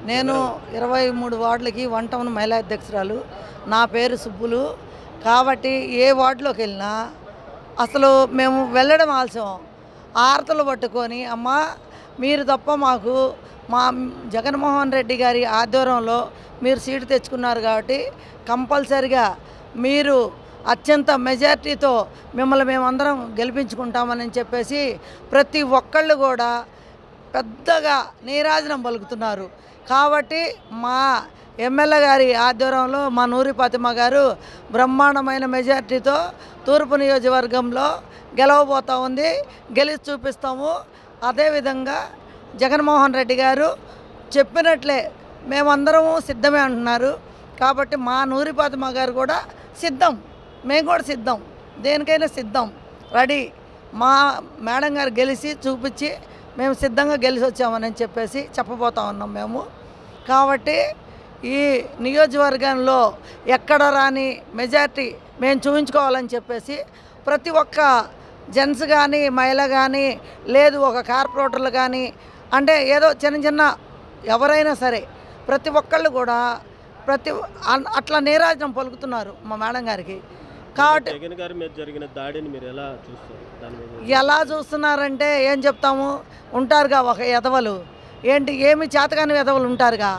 నేను 23 వార్డులకి one town మహిళా అధ్యక్షురాలు. నా పేరు సుబ్బులు. కాబట్టి ఏ వార్డులోకి వెళ్ళినా అసలు మేము వెళ్ళడం ఆలస్యం. ఆరతలు పట్టుకొని అమ్మా మీరు తప్ప మాకు మా జగన్మోహన్ రెడ్డి గారి ఆధ్వర్యంలో మీరు సీటు తెచ్చుకున్నారు కాబట్టి కంపల్సరిగా మీరు అత్యంత మెజార్టీతో మిమ్మల్ని మేమందరం గెలిపించుకుంటామని చెప్పేసి ప్రతి ఒక్కళ్ళు కూడా పెద్దగా నీరాజనం పలుకుతున్నారు. కాబట్టి మా ఎమ్మెల్యే గారి ఆధ్వర్యంలో మా నూరి ఫాతిమా గారు బ్రహ్మాండమైన మెజార్టీతో తూర్పు నియోజకవర్గంలో గెలవబోతూ ఉంది. గెలిచి చూపిస్తాము. అదేవిధంగా జగన్మోహన్ రెడ్డి గారు చెప్పినట్లే మేమందరము సిద్ధమే అంటున్నారు. కాబట్టి మా నూరి ఫాతిమా గారు కూడా సిద్ధం, మేము కూడా సిద్ధం, దేనికైనా సిద్ధం, రెడీ. మా మేడం గారు గెలిచి చూపించి మేము సిద్ధంగా గెలిచి వచ్చామని చెప్పేసి చెప్పబోతా ఉన్నాం మేము. కాబట్టి ఈ నియోజకవర్గంలో ఎక్కడ రాని మెజార్టీ మేము చూపించుకోవాలని చెప్పేసి ప్రతి ఒక్క జెంట్స్ కానీ మహిళ కానీ లేదు ఒక కార్పొరేటర్లు కానీ అంటే ఏదో చిన్న చిన్న ఎవరైనా సరే ప్రతి ఒక్కళ్ళు కూడా అట్లా నీరాజనం పలుకుతున్నారు మా మేడం గారికి. కాబట్టి జగన్ గారి మీద జరిగిన దాడిని మీరు ఎలా చూస్తారు? ఎలా చూస్తున్నారంటే ఏం చెప్తాము, ఉంటారుగా ఒక ఎదవలు, ఏంటి ఏమి చేతగాని ఎదవలు ఉంటారుగా,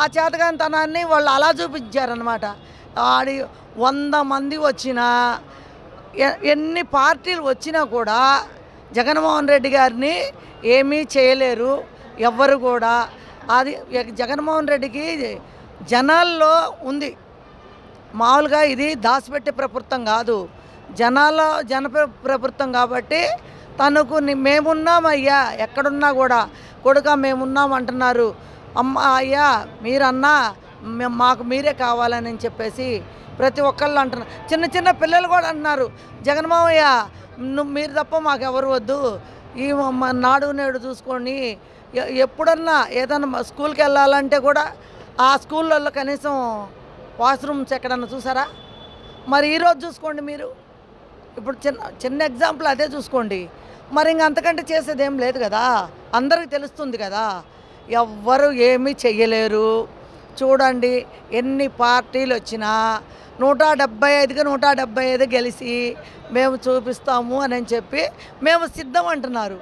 ఆ చేతగానితనాన్ని వాళ్ళు అలా చూపించారనమాట. ఆడి 100 మంది వచ్చినా ఎన్ని పార్టీలు వచ్చినా కూడా జగన్మోహన్ రెడ్డి గారిని ఏమీ చేయలేరు ఎవ్వరు కూడా. అది జగన్మోహన్ రెడ్డికి జనాల్లో ఉంది. మామూలుగా ఇది దాచిపెట్టే ప్రభుత్వం కాదు, జన ప్రభుత్వం. కాబట్టి తనకు మేమున్నామయ్యా, ఎక్కడున్నా కూడా కొడుక మేమున్నాం అంటున్నారు. అమ్మ అయ్యా మీరన్నా మాకు మీరే కావాలని చెప్పేసి ప్రతి ఒక్కళ్ళు అంటున్నారు. చిన్న చిన్న పిల్లలు కూడా అంటున్నారు, జగన్మోహయ్య మీరు తప్ప మాకు ఎవరు వద్దు, ఈ నాడు నేడు చూసుకొని ఎప్పుడన్నా ఏదన్నా స్కూల్కి వెళ్ళాలంటే కూడా ఆ స్కూళ్ళల్లో కనీసం వాష్రూమ్స్ ఎక్కడన్నా చూసారా? మరి ఈరోజు చూసుకోండి మీరు, ఇప్పుడు చిన్న ఎగ్జాంపుల్ అదే చూసుకోండి. మరి ఇంక అంతకంటే చేసేది ఏం లేదు కదా, అందరికీ తెలుస్తుంది కదా. ఎవ్వరు ఏమీ చెయ్యలేరు. చూడండి ఎన్ని పార్టీలు వచ్చినా 175కి 175 గెలిచి మేము చూపిస్తాము అని చెప్పి మేము సిద్ధం అంటున్నారు.